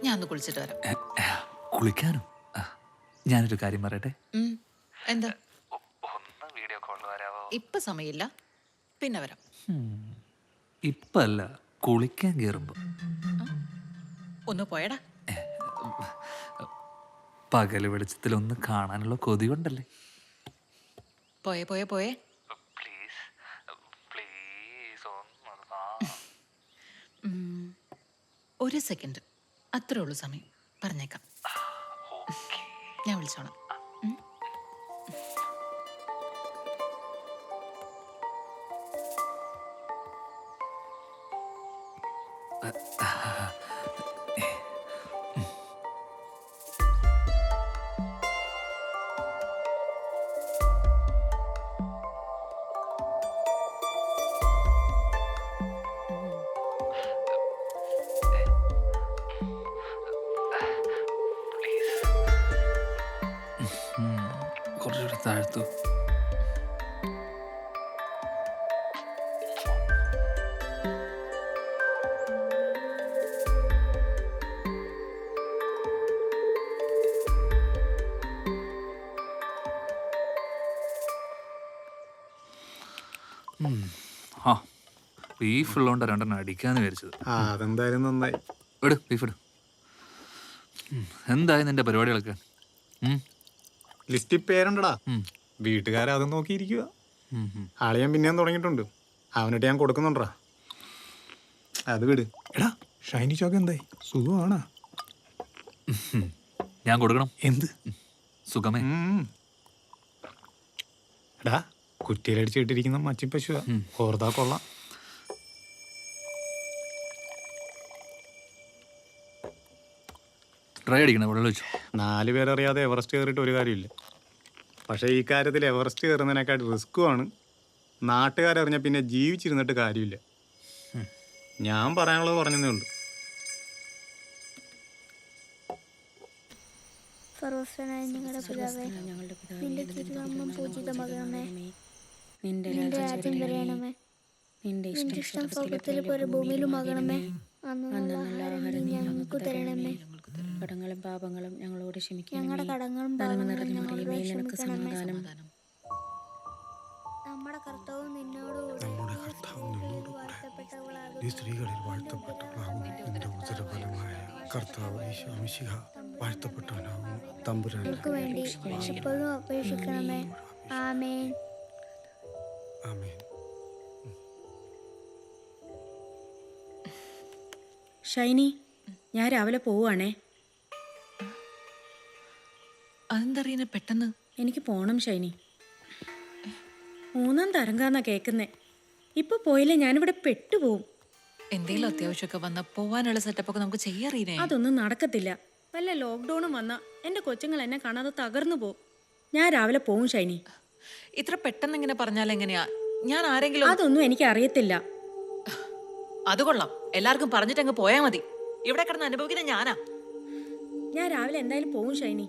ഞാൻ ഒന്ന് കുളിച്ചിട്ട് വരാം. കുളിക്കാനോ? ഞാനൊരു കാര്യം പറയട്ടെ. എന്താ? ഒന്ന് വീഡിയോ കോൾ വരാവോ? ഇപ്പൊ സമയമില്ല, പിന്നെ വരാം. ഇപ്പല്ല, കുളിക്കാൻ കയറുമ്പോ. ഒന്ന് പോയടാ. പകല് വെളിച്ചത്തിൽ ഒന്ന് കാണാനുള്ള കൊതി കൊണ്ടല്ലേ. പോയേ പോയേ പോയേ. പ്ലീസ് പ്ലീസ് ഒരു സെക്കൻഡ്, അത്രേ ഉള്ളൂ സമയം. പറഞ്ഞേക്കാം, ഞാൻ വിളിച്ചോളാം. കുറച്ചുകൂടി താഴ്ത്തു. ആ, ബീഫ് ഉള്ളതുകൊണ്ട് രണ്ടെണ്ണം അടിക്കാന്ന് വിചാരിച്ചത്. അതെന്തായാലും നന്നായി. ഇട് ബീഫ് ഇട്. എന്തായി നിന്റെ പരിപാടികളൊക്കെ? ലിസ്റ്റിൽ പേരുണ്ടടാ. വീട്ടുകാരതും നോക്കിയിരിക്കുക. ആളെ ഞാൻ പിന്നെയും തുടങ്ങിയിട്ടുണ്ട്. അവനിട്ട് ഞാൻ കൊടുക്കുന്നുണ്ടാ. അത് വിട്. എടാ, ഷൈനി ചോക്ക് എന്തായി? സുഖമാണോ? ഞാൻ കൊടുക്കണം. എന്ത് സുഖമേ? എടാ, കുറ്റിയിലടിച്ചിട്ടിരിക്കുന്ന മച്ചിപ്പശുവാ. ഓർത്താ കൊള്ളാം. ട്രൈ അടിക്കണേ, വെള്ളം വെച്ചു. 4 പേരറിയാതെ എവറസ്റ്റ് കയറിയിട്ട് ഒരു കാര്യമില്ല. പക്ഷേ ഈ കാര്യത്തിൽ എവറസ്റ്റ് കയറുന്നതിനേക്കാൾ റിസ്ക്കുമാണ്. നാട്ടുകാരറിഞ്ഞാൽ പിന്നെ ജീവിച്ചിരുന്നിട്ട് കാര്യമില്ല. ഞാൻ പറയാനുള്ളത് പറഞ്ഞതേ ഉള്ളൂ. സർവസ്വനായ ഞങ്ങളുടെ പിതാവേ, നിന്റെ തിരുനാമം പൂജിതമാകണമേ. നിന്റെ രാജ്യം വരയണമേ. നിന്റെ ഇഷ്ടം സ്വർഗ്ഗത്തിൽ പോലെ ഭൂമിയിലുമാകണമേ. അന്നുള്ള ആഹാരം നീ ഞങ്ങൾക്ക് തരണമേ. കടങ്ങളും പാപങ്ങളും ഞങ്ങളോട് ക്ഷമിക്കണം. ഞങ്ങളുടെ കടങ്ങളും പാപങ്ങളും ഞങ്ങളോട് ക്ഷമിക്കണമേ. നമ്മുടെ കർത്താവും നിന്നോടുകൂടെ നീ സ്ത്രീകളിൽ വാഴ്ത്തപ്പെട്ടവളാകുന്നു. നിന്റെ ഉദരഫലമായ കർത്താവ് ഈശോ മിശിഹ വാഴ്ത്തപ്പെട്ടവനാകുന്നു. തമ്പുരാൻ ഞങ്ങൾക്ക് വേണ്ടി എപ്പോഴും അപേക്ഷിക്കണമേ. ആമേൻ. ആമേൻ. ഷൈനി, ഞാൻ രാവിലെ പോവുകയാണേ. അതെന്തറിയുന്ന പെട്ടെന്ന്? എനിക്ക് പോണം ഷൈനി. 3-ാം തരംഗാന്നാ കേൾക്കുന്നേ. ഇപ്പൊ പോയില്ലേ ഞാനിവിടെ പെട്ടുപോകും. എന്തെങ്കിലും അത്യാവശ്യമൊക്കെ വന്ന പോവാനുള്ള സെറ്റപ്പൊക്കെ നമുക്ക് ചെയ്യാറിയേ. അതൊന്നും നടക്കത്തില്ല. വല്ല ലോക്ക്ഡൌണും വന്ന എന്റെ കൊച്ചുങ്ങൾ എന്നെ കാണാതെ തകർന്നു പോകും. ഞാൻ രാവിലെ പോവും ഷൈനി. ഇത്ര പെട്ടെന്ന് ഇങ്ങനെ പറഞ്ഞാൽ എങ്ങനെയാ? ഞാൻ ആരെങ്കിലും... അതൊന്നും എനിക്ക് അറിയത്തില്ല. അത് കൊള്ളാം, എല്ലാവർക്കും പറഞ്ഞിട്ട് അങ്ങ് പോയാ മതി. ഇവിടെ കിടന്ന് അനുഭവിക്കുന്ന ഞാനാ. ഞാൻ രാവിലെ എന്തായാലും പോവും ഷൈനി.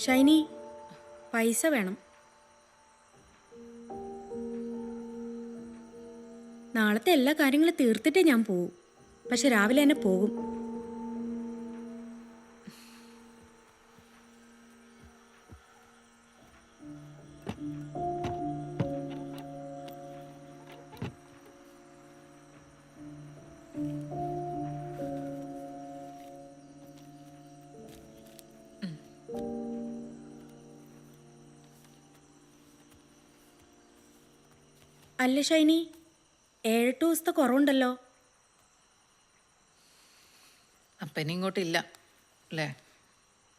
ഷൈനി, പൈസ വേണം. നാളത്തെ എല്ലാ കാര്യങ്ങളും തീർത്തിട്ടേ ഞാൻ പോവും. പക്ഷെ രാവിലെ തന്നെ പോകും. അല്ല ഷൈനി, 7-8 ദിവസത്തെ കുറവുണ്ടല്ലോ. അപ്പൊ ഇനി ഇങ്ങോട്ടില്ല അല്ലേ?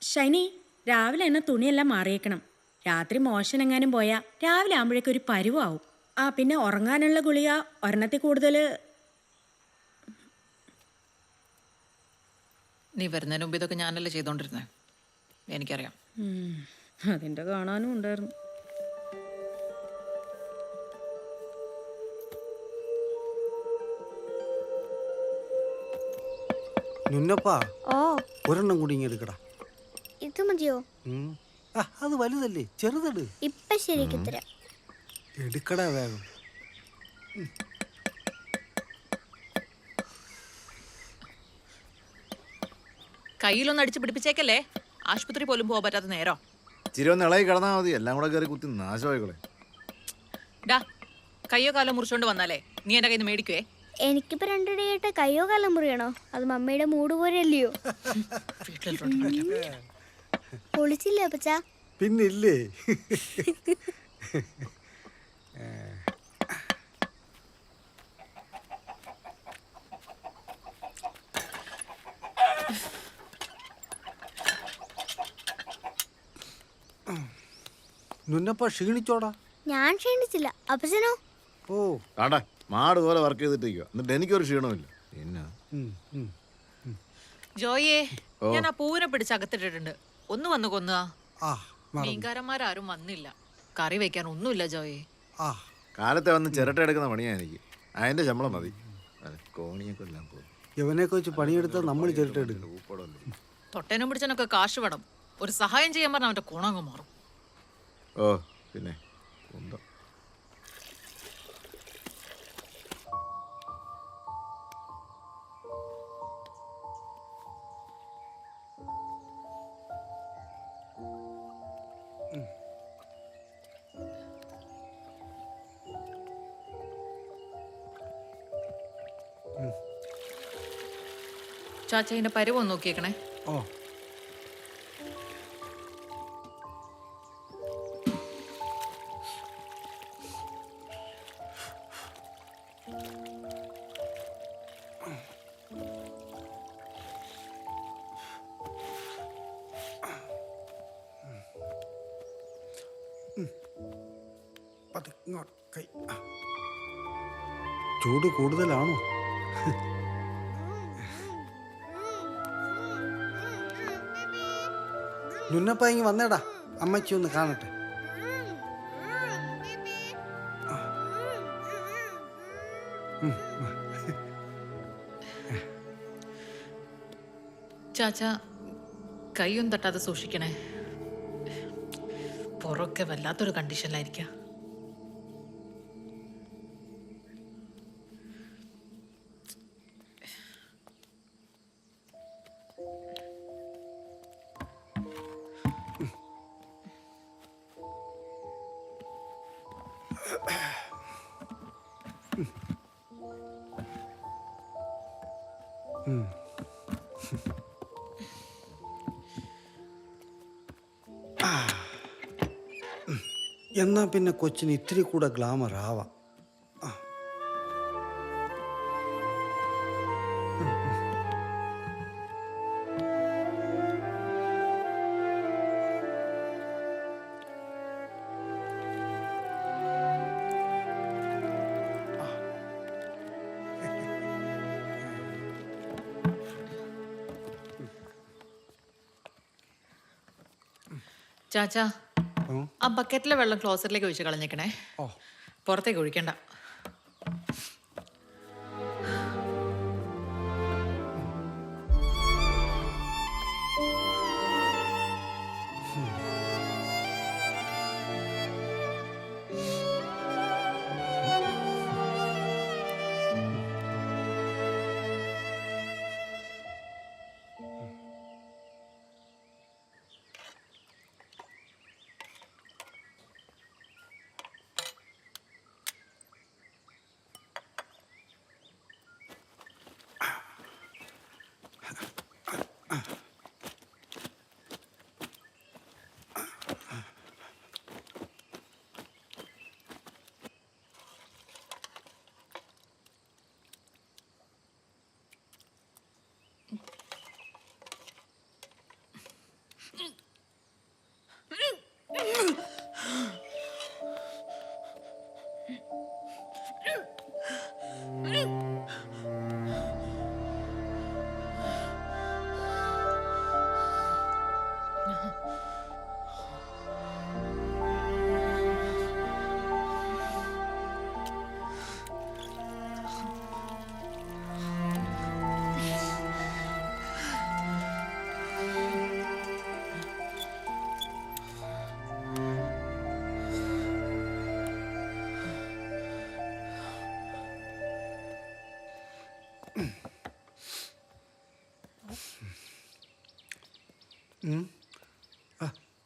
ഷൈനി, രാവിലെ തന്നെ തുണിയെല്ലാം മാറിയേക്കണം. രാത്രി മോഷൻ എങ്ങാനും പോയാൽ രാവിലെ ആകുമ്പോഴേക്കും ഒരു പരുവാവും. പിന്നെ ഉറങ്ങാനുള്ള ഗുളിക ഒരെണ്ണത്തിൽ കൂടുതൽ. നീ വരുന്നതിന് മുമ്പ് ഇതൊക്കെ ഞാനല്ലേ ചെയ്തോണ്ടിരുന്നേ, എനിക്കറിയാം. അതിൻ്റെ കാണാനും ഉണ്ടായിരുന്നു. നുന്നപ്പാ ഓ ഒരെണ്ണം കൂടി ഇങ്ങ് എടുക്കടാ. ഇത് മതിയോ? ആ അത് വലുതല്ലേ, ചെറുതെട്. ഇപ്പൊ ശരിക്ക് തരാം. എടുക്കടാ വേഗം. കയ്യിലൊന്ന് അടിച്ച് പിടിപ്പിച്ചേക്കല്ലേ, ആശുപത്രി പോലും പോകാൻ പറ്റാത്ത നേരോ. ഇച്ചിരി ഒന്ന് ഇളകി കിടന്നാൽ മതി, എല്ലാം കൂടെ കയറി കുത്തി നാശമായിക്കളെ. ഡാ, കയ്യോ കാലോ മുറിച്ചോണ്ട് വന്നാലേ നീ എന്റെ കയ്യിൽ നിന്ന് മേടിക്കുവേ. എനിക്കിപ്പോ രണ്ടിടയായിട്ട് കയ്യോ കാലം മുറിയണോ? അത് മമ്മിയുടെ മൂട് പോലെയല്ലയോ? പൊളിച്ചില്ലേ അപ്പച്ചാ? പിന്നില്ലേ. നുന്നപ്പ ക്ഷീണിച്ചോടാ? ഞാൻ ക്ഷീണിച്ചില്ല. അപ്പച്ചനോ? ഓ കാണ്ടാ മാട് പോലെ വർക്ക് ചെയ്തിട്ടിരിക്കുക, എന്നിട്ട് എനിക്കൊരു ക്ഷീണമില്ല. പിന്നെ ജോയേ, ഞാൻ ആ പൂവിനെ പിടിച്ച് അകത്തിട്ടിട്ടുണ്ട്. ഒന്ന് വന്ന് കൊന്നുക. ആ മീൻകാരന്മാരും വന്നില്ല, കറി വെക്കാൻ ഒന്നുമില്ല ജോയേ. ആ കാലത്തെ വന്ന് ചിരട്ട എടുക്കുന്ന പണിയാ എനിക്ക്. അതിന്റെ ശമ്പളം മതി. കോണിയൊക്കെ എല്ലാം പോകും. യവനെയൊക്കെ വെച്ച് പണിയെടുത്താൽ നമ്മൾ ചെറുട്ടെടുക്കും. തൊട്ടേനും പിടിച്ചനൊക്കെ കാശ് വേണം. ഒരു സഹായം ചെയ്യാൻ പറഞ്ഞാൽ അവന്റെ കുണങ്ങ് മാറും. ഓ പിന്നെ കുന്തം. ചാച്ചതിന്റെ പരുവം നോക്കിയേക്കണേ. ഓ കൈ ചൂട് കൂടുതലാണോ? നുന്നപ്പ ഇങ്ങ് വന്നേടാ, അമ്മച്ചി ഒന്ന് കാണട്ടെ. ചാച്ച കൈയൊന്നും തട്ടാതെ സൂക്ഷിക്കണേ. പുറമൊക്കെ വല്ലാത്തൊരു കണ്ടീഷനിലായിരിക്കാം. എന്നാ പിന്നെ കൊച്ചിന് ഇത്തിരി കൂടെ ഗ്ലാമർ ആവാം. ചാച്ചാ, ആ ബക്കറ്റിലെ വെള്ളം ക്ലോസറ്റിലേക്ക് ഒഴിച്ച് കളഞ്ഞേക്കണേ. ഓ പുറത്തേക്ക് ഒഴിക്കണ്ട.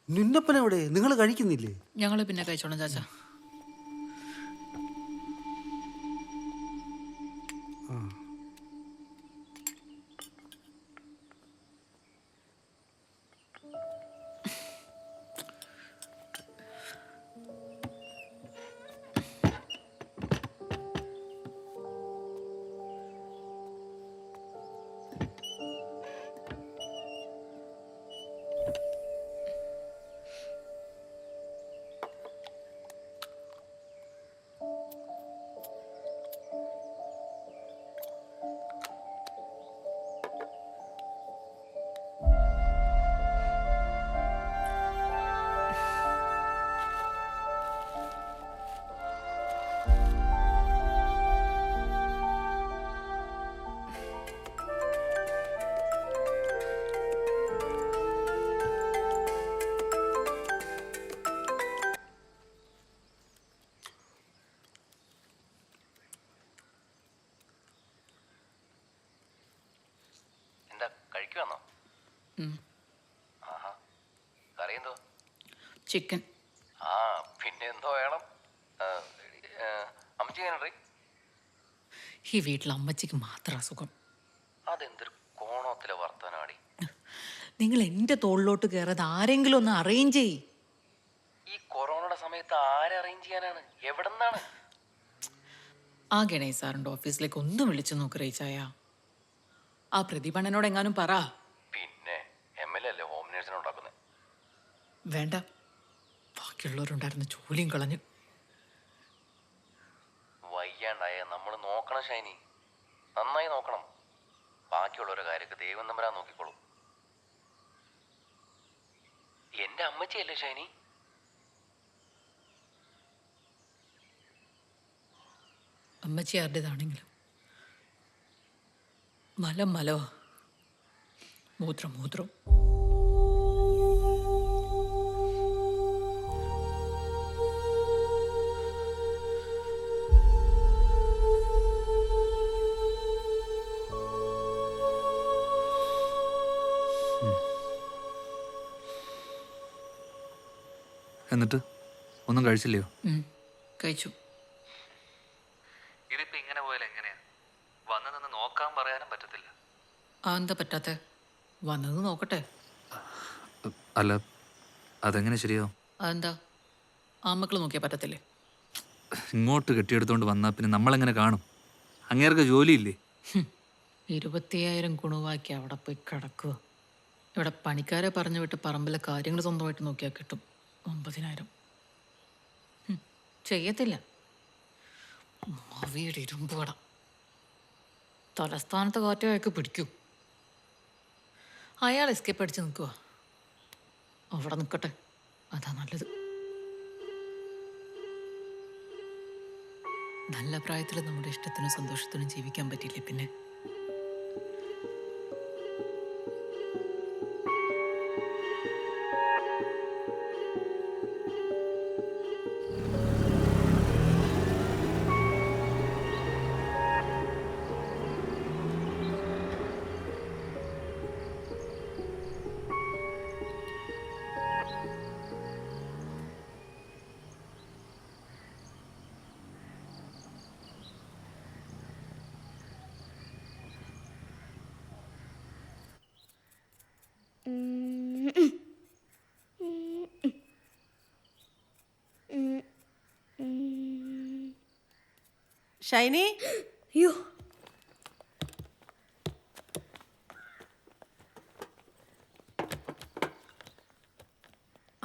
നിന്നപ്പൻ എവിടെ? നിങ്ങൾ കഴിക്കുന്നില്ലേ? ഞങ്ങൾ പിന്നെ കഴിച്ചോളാം ചാച്ചാ. എന്താ കഴിക്കുവാന്നോ? ആഹാ, കറി എന്തോ? ചിക്കൻ. ആ, പിന്നെ എന്തോ വേണം? അമ്മച്ചി എങ്ങനെ? ഈ വീട്ടിൽ അമ്മച്ചിക്ക് മാത്രം അസുഖം. അതെന്തൊരു കോണത്തിലെ വർത്തനാടി. നിങ്ങൾ എൻ്റെ തോളിലോട്ട് കയറാതെ ആരെങ്കിലും ഒന്ന് അറേഞ്ച് ചെയ്യ്. ഈ കൊറോണയുടെ സമയത്ത് ആരെ അറേഞ്ച് ചെയ്യാനാണ്? എവിടെ നിന്നാണ്? ആ ഗണേശ് സാറിൻ്റെ ഓഫീസിലേക്ക് ഒന്ന് വിളിച്ചു നോക്ക് റേച്ചായ. ആ പ്രതിഭണ്ണനോട് എങ്ങാനും പറ. പിന്നെ MLA അല്ലേ ഹോം നേഴ്സിനെ ഉണ്ടാക്കുന്നത്? വേണ്ട, ബാക്കിയുള്ളവരുണ്ടായിരുന്ന ജോലിയും കളഞ്ഞു. വയ്യാണ്ടായ നമ്മൾ നോക്കണം ഷൈനി, നന്നായി നോക്കണം. ബാക്കിയുള്ളവരുടെ കാര്യമൊക്കെ ദൈവം തമ്പരാൻ നോക്കിക്കോളും. എന്റെ അമ്മച്ചിയല്ലേ ഷൈനി? അമ്മച്ചി ആരുടേതാണെങ്കിലും മലം മലവാ, മൂത്രം മൂത്രം. എന്നിട്ട് ഒന്നും കഴിച്ചില്ലയോ? കഴിച്ചു. ഇതിപ്പോ ഇങ്ങനെ പോയാൽ എങ്ങനെയാ? വന്നു നിന്ന് നോക്കാൻ പറയാനും പറ്റത്തില്ല. ആ, എന്താ പറ്റാത്തെ? വന്നത് നോക്കട്ടെ. അല്ല, അതെങ്ങനെ ശരിയാവും? അതെന്താ, ആമക്കൾ നോക്കിയാൽ പറ്റത്തില്ലേ? ഇങ്ങോട്ട് കെട്ടിയെടുത്തോണ്ട് വന്നാൽ പിന്നെ നമ്മളെങ്ങനെ കാണും? അങ്ങേർക്ക് ജോലിയില്ലേ? 25,000 കുണുവാക്കി അവിടെ പോയി കിടക്കുക. ഇവിടെ പണിക്കാരെ പറഞ്ഞു വിട്ട് പറമ്പിലെ കാര്യങ്ങൾ സ്വന്തമായിട്ട് നോക്കിയാൽ കിട്ടും 9,000. ചെയ്യത്തില്ല. മാവിയുടെ ഇരുമ്പ് കട. തലസ്ഥാനത്തെ കാറ്റ് അയാൾക്ക് പിടിക്കൂ. അയാൾ എസ്കേപ്പ് അടിച്ച് നിൽക്കുക. അവിടെ നിൽക്കട്ടെ, അതാ നല്ലത്. നല്ല പ്രായത്തിൽ നമ്മുടെ ഇഷ്ടത്തിനും സന്തോഷത്തിനും ജീവിക്കാൻ പറ്റില്ലേ പിന്നെ? ഷൈനി, അയ്യോ,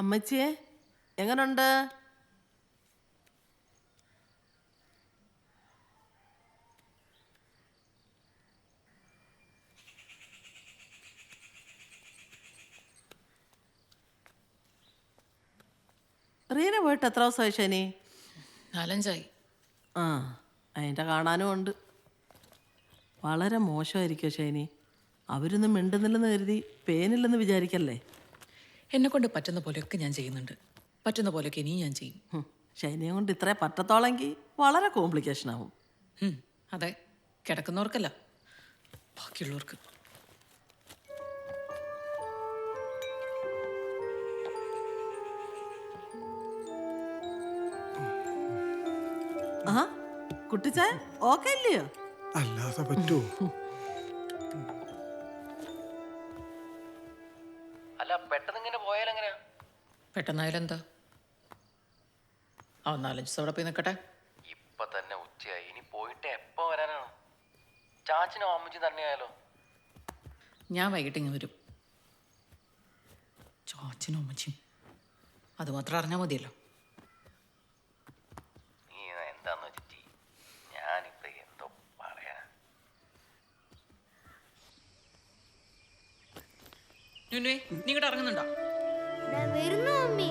അമ്മച്ചിയെ എങ്ങനുണ്ട്? റീന പോയിട്ട് എത്ര ദിവസമായി ഷൈനി? 4-5 ആ, അതിൻ്റെ കാണാനും ഉണ്ട്. വളരെ മോശമായിരിക്കും ഷൈനി. അവരൊന്നും മിണ്ടുന്നില്ലെന്ന് കരുതി പേനില്ലെന്ന് വിചാരിക്കല്ലേ. എന്നെ കൊണ്ട് പറ്റുന്ന പോലെയൊക്കെ ഞാൻ ചെയ്യുന്നുണ്ട്. പറ്റുന്ന പോലെയൊക്കെ ഇനിയും ഞാൻ ചെയ്യും. ഷൈനിയെ കൊണ്ട് ഇത്രേ പറ്റത്തോളെങ്കിൽ വളരെ കോംപ്ലിക്കേഷൻ ആവും. അതെ, കിടക്കുന്നവർക്കല്ല, ബാക്കിയുള്ളവർക്ക്. ആ കുട്ടിച്ചാൻ ഓക്കെ ഇല്ലയോ? അല്ലാതെ പറ്റുമോ? അല്ല പെട്ടെന്ന് ഇങ്ങനെ പോയാലെങ്ങനെയാ? പെട്ടെന്നായാലും എന്താ? ആ 4-5 ദിവസം അവിടെ പോയി നിൽക്കട്ടെ. ഇപ്പൊ തന്നെ ഉച്ചയായി. ഇനി പോയിട്ട് എപ്പോ വരാനാണ്? ചാച്ചനും അമ്മച്ചും തന്നെയായാലോ? ഞാൻ വൈകിട്ട് ഇങ്ങ് വരും. ചാച്ചനും അമ്മച്ചിയും അത് മാത്രം അറിഞ്ഞാൽ മതിയല്ലോ. നീ എന്താന്ന് വെച്ചിട്ട് ഞാനിപ്പോ എന്തോ പറയാ. നീ ഇങ്ങോട്ട് ഇറങ്ങുന്നുണ്ടോ? ദാ വരുന്നു മമ്മി.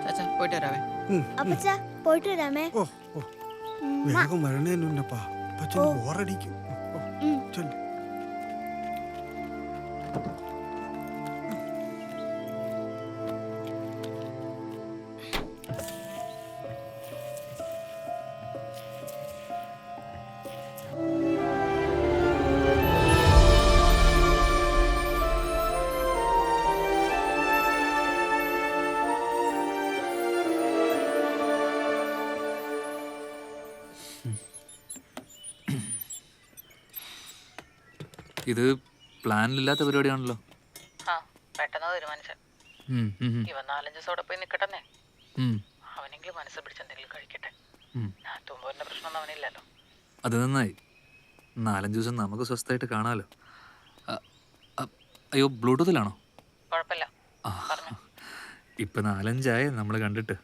ചാച്ചാ പോയിട്ട് വരാവേ. അപ്പച്ച പോയിട്ട് വരാമേ. ഓ ഓ വേഗം വരണേനുണ്ടപ്പാ, അപ്പച്ചന് ബോറടിക്കും. ചൊല്ലു. ഇത് പ്ലാനിലില്ലാത്ത പരിപാടിയാണല്ലോ. ആ പെട്ടെന്ന് തീരുമാനിച്ച. ഇവൻ 4-5 ദിവസം അവിടെ പോയി നിൽക്കട്ടെന്നേ. അവനെങ്കിലും മനസ്സ് പിടിച്ച് എന്തെങ്കിലും കഴിക്കട്ടെ. ഞാൻ തുമ്പോന്റെ പ്രശ്നമൊന്നും അവനില്ലല്ലോ. അത് നന്നായി. 4-5 ദിവസം നമുക്ക് സ്വസ്ഥമായിട്ട് കാണാമല്ലോ. അയ്യോ, ബ്ലൂടൂത്തിലാണോ? കുഴപ്പമില്ല. ഇപ്പം 4-5 നമ്മൾ കണ്ടിട്ട്.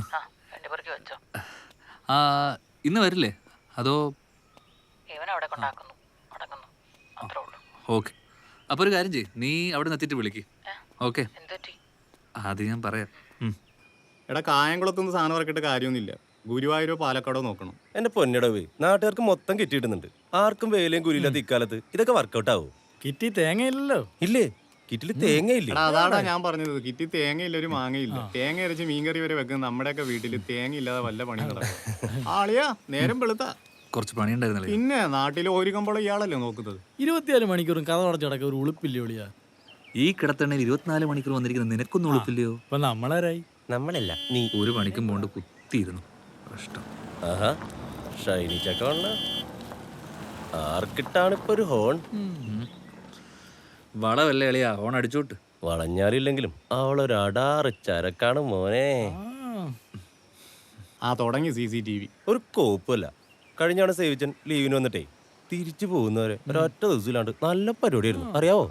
ആ രണ്ടുപേർക്ക് വെച്ചോ. ഇന്ന് വരില്ലേ അതോ? ഇവൻ അവിടെ കൊണ്ടാക്കുന്നു അടങ്ങുന്നു അത്രേ ഉള്ളൂ. ഓക്കെ, അപ്പോൾ ഒരു കാര്യം ചെയ്യ്, നീ അവിടെ നിന്ന് എത്തിയിട്ട് വിളിക്ക്. ഓക്കെ, എന്തുപറ്റി? അത് ഞാൻ പറയാം. എടാ കായംകുളത്തുനിന്ന് സാധനം ഇറക്കിയിട്ട് കാര്യമൊന്നുമില്ല. ഗുരുവായൂരോ പാലക്കാടോ നോക്കണം. എന്റെ പൊന്നിടവേ, നാട്ടുകാർക്ക് മൊത്തം കിട്ടിയിടുന്നുണ്ട്. ആർക്കും വേലയും കുലിയില്ലാത്ത ഇക്കാലത്ത് ഇതൊക്കെ വർക്കൗട്ട് ആവോ? കിറ്റി തേങ്ങയില്ലല്ലോ. ഇല്ലേ, കിറ്റില് തേങ്ങയില്ലേ? എടാ അതാടാ ഞാൻ പറഞ്ഞത്, കിറ്റി തേങ്ങയില്ല ഒരു മാങ്ങയില്ല. തേങ്ങ അരച്ച് മീൻകറി വരെ വെക്കുന്ന നമ്മുടെയൊക്കെ വീട്ടിൽ തേങ്ങ ഇല്ലാതെ വല്ല പണി നടക്കും. ആളിയാ നേരം വെളുത്താ കുറച്ച് പണിയുണ്ടായിരുന്നല്ലേ. പിന്നെ നാട്ടിൽ ഒരു കമ്പോളം ഇയാളല്ലേ നോക്കുന്നത്. 24 മണിക്കൂറും കഥ അടച്ചടക്ക ഒരു ഉളുപ്പില്ലേ ഒളിയാ. ഈ കിടത്തണ്ണയിൽ 24 മണിക്കൂർ വന്നിരിക്കുന്ന നിനക്കൊന്നും ഉളുപ്പില്ലയോ? ഇപ്പൊ നമ്മളാരായി? നമ്മളല്ല നീ. ഒരു പണിക്കും പോണ്ട് കുത്തിയിരുന്നു. കഷ്ടം. ആഹാ, ഷൈനി ചക്കവണ്ണ ആർക്കിട്ടാണ് ഇപ്പൊ ഒരു ഹോൺ? വളവല്ലേ എളിയാ, ഓൺ അടിച്ചോട്ട്. വളഞ്ഞാലില്ലെങ്കിലും അവളൊരു അടാറ് ചരക്കാണ് മോനെ. ആ തുടങ്ങി CCTV. ഒരു കോപ്പല്ല. കഴിഞ്ഞാണ് സേവിച്ചൻ ലീവിന് വന്നിട്ടേ തിരിച്ചു പോകുന്നവരെ ഒരൊറ്റ ദിവസമില്ലാണ്ട് നല്ല പരിപാടിയായിരുന്നു, അറിയാവോ?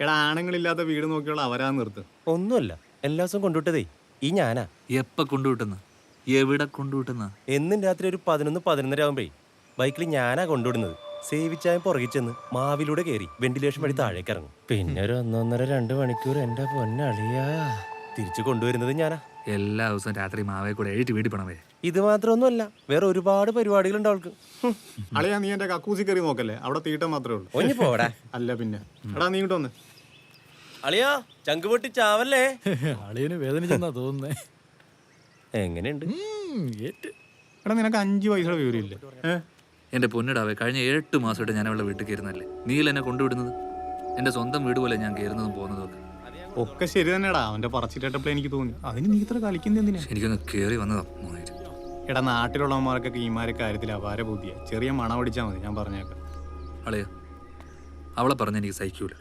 എടാ ആണുങ്ങളില്ലാത്ത വീട് നോക്കിയുള്ള അവരാ നിർത്ത്. ഒന്നുമല്ല, എല്ലാ ദിവസവും കൊണ്ടുവിട്ടതേ ഈ ഞാനാ. എപ്പ കൊണ്ടുവിട്ടുന്ന, എവിടെ കൊണ്ടുവിട്ടുന്ന? എന്നും രാത്രി ഒരു 11-11:30 ആവുമ്പേ ബൈക്കിൽ ഞാനാ കൊണ്ടുവിടുന്നത്. സേവിച്ചായ പുറകിൽ ചെന്ന് മാവിലൂടെ കയറി വെന്റിലേഷൻ വഴി താഴേക്ക് ഇറങ്ങും. പിന്നെ ഒരു 1-1.5-2 മണിക്കൂർ എന്റെ പൊന്നളിയാ തിരിച്ചു കൊണ്ടുവരുന്നത് ഞാനാ. എല്ലാ ദിവസവും രാത്രി മാവേ കൂടെ എഴുതി വീട്ടിൽ പണവേ. ഇത് മാത്രമൊന്നുമല്ല, വേറെ ഒരുപാട് പരിപാടികളുണ്ട് അവൾക്ക്. അളിയാ നീ എന്റെ കക്കൂസി കയറി നോക്കല്ലേ, അവിടെ തീട്ടം മാത്രമേ ഉള്ളൂ. ഒഞ്ഞു പോടാ. അല്ല പിന്നെ എടാ നീ ഇങ്ങോട്ട് വന്ന്. അളിയാ ചങ്ക് പൊട്ടി ചാവല്ലേ? അളിയന് വേദനിച്ചെന്നാ തോന്നുന്നേ. എങ്ങനെയുണ്ട്? എടാ നിനക്ക് 5 പൈസയുടെ വിവരമില്ല. എൻ്റെ പൊന്നിടാവേ, കഴിഞ്ഞ 8 മാസമായിട്ട് ഞാൻ അവളുടെ വീട്ടിൽ കയറുന്നല്ലേ. നീല എന്നെ കൊണ്ടുവിടുന്നത്. എൻ്റെ സ്വന്തം വീട് പോലെ ഞാൻ കയറുന്നതും പോകുന്നതും ഒക്കെ. ഒക്കെ ശരി തന്നെടാ, അവന്റെ പറച്ചിട്ടപ്പോൾ എനിക്ക് തോന്നി. അതിന് നീ ഇത്ര കളിക്കുന്നത് എന്തിനാ? എനിക്കൊന്ന് കയറി വന്നതാ മോനായിട്ട്. എടാ നാട്ടിലുള്ളവന്മാർക്കൊക്കെ ഈമാരെ കാര്യത്തിൽ അപാര ബുദ്ധിയാ. ചെറിയ മണം അടിച്ചാൽ മതി, ഞാൻ പറഞ്ഞേക്കാം. അളയോ, അവളെ പറഞ്ഞ എനിക്ക് സഹിക്കൂല.